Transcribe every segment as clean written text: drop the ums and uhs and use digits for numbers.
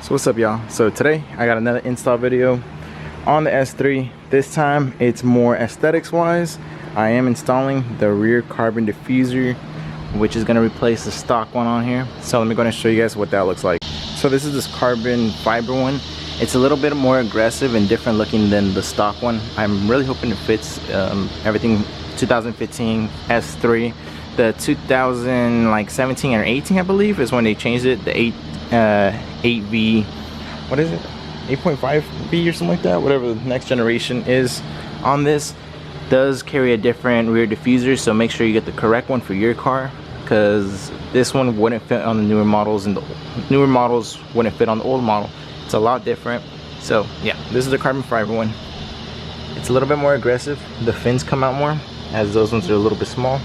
So what's up, y'all? So today I got another install video on the S3. This time it's more aesthetics wise. I am installing the rear carbon diffuser, which is going to replace the stock one on here. So let me go and show you guys what that looks like. So this is this carbon fiber one. It's a little bit more aggressive and different looking than the stock one. I'm really hoping it fits everything. 2015 S3. The 2017 or 18, I believe, is when they changed it. The 8V, what is it? 8.5V or something like that. Whatever the next generation is on this does carry a different rear diffuser, so make sure you get the correct one for your car, because this one wouldn't fit on the newer models, and the newer models wouldn't fit on the old model. It's a lot different. So yeah, this is the carbon fiber one. It's a little bit more aggressive. The fins come out more, as those ones are a little bit small.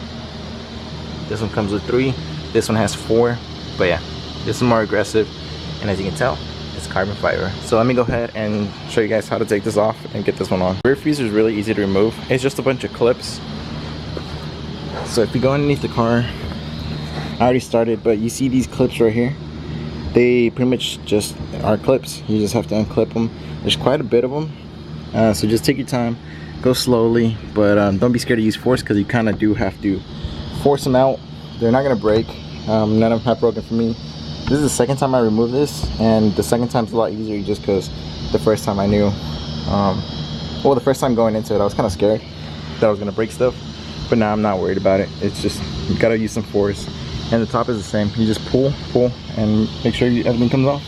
This one comes with 3. This one has 4. But yeah, this is more aggressive, and as you can tell, it's carbon fiber. So let me go ahead and show you guys how to take this off and get this one on. Rear diffuser is really easy to remove. It's just a bunch of clips. So if you go underneath the car, I already started, but you see these clips right here? They pretty much just are clips. You just have to unclip them. There's quite a bit of them, so just take your time, go slowly, but don't be scared to use force, because you kind of do have to force them out. They're not gonna break. None of them have broken for me. This is the second time I removed this, and the second time's a lot easier, just because the first time I knew, well, the first time going into it, I was kind of scared that I was gonna break stuff, but now I'm not worried about it. It's just, you gotta use some force. And the top is the same. You just pull, and make sure everything comes off.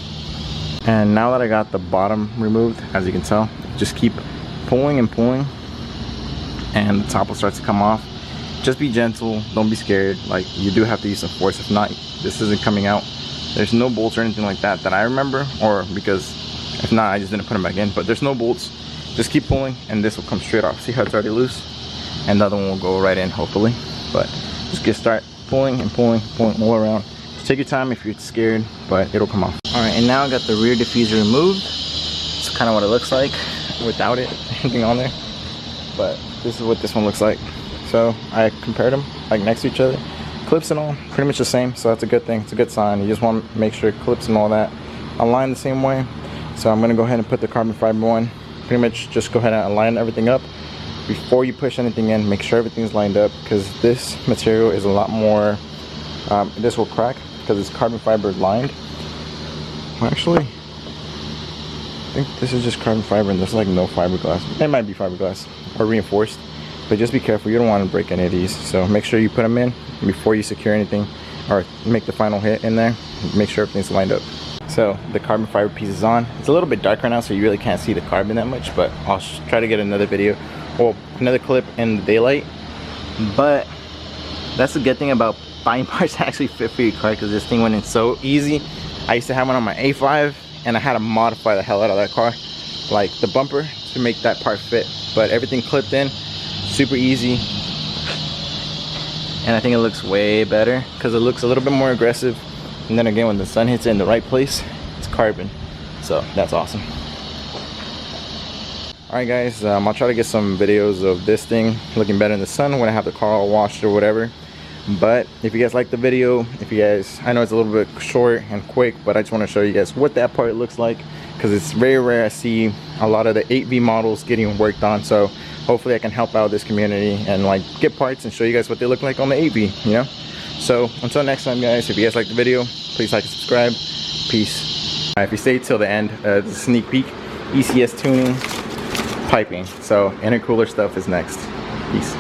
And now that I got the bottom removed, as you can tell, just keep pulling and pulling, and the top will start to come off. Just be gentle, don't be scared. Like, you do have to use some force. If not, this isn't coming out. There's no bolts or anything like that I remember, or because if not, I just didn't put them back in. But there's no bolts. Just keep pulling, and this will come straight off. See how it's already loose? And the other one will go right in, hopefully. But just start pulling and pulling all around. Just take your time if you're scared, but it'll come off. Alright, and now I got the rear diffuser removed. It's kind of what it looks like without it, anything on there. But this is what this one looks like. So I compared them like next to each other. Clips and all, pretty much the same, so that's a good thing. It's a good sign. You just want to make sure clips and all that align the same way. So I'm going to go ahead and put the carbon fiber one. Pretty much just go ahead and align everything up. Before you push anything in, make sure everything's lined up, because this material is a lot more, this will crack because it's carbon fiber lined. Well, actually, I think this is just carbon fiber and there's like no fiberglass. It might be fiberglass or reinforced, but just be careful. You don't want to break any of these. So make sure you put them in before you secure anything or make the final hit in there. Make sure everything's lined up. So the carbon fiber piece is on. It's a little bit dark right now, so you really can't see the carbon that much, but I'll try to get another video or another clip in the daylight. But that's the good thing about buying parts that actually fit for your car, because this thing went in so easy. I used to have one on my A5, and I had to modify the hell out of that car, like the bumper, to make that part fit. But everything clipped in, super easy, and I think it looks way better because it looks a little bit more aggressive. And then again, when the sun hits it in the right place, it's carbon, so that's awesome. Alright guys, I'll try to get some videos of this thing looking better in the sun when I have the car all washed or whatever. But if you guys like the video, if you guys, I know it's a little bit short and quick, but I just want to show you guys what that part looks like, because it's very rare I see a lot of the 8V models getting worked on. So hopefully I can help out this community and like get parts and show you guys what they look like on the 8V, you know? So until next time guys, if you guys like the video, please like and subscribe. Peace. If you stay till the end, the sneak peek, ECS tuning, piping. So intercooler stuff is next. Peace.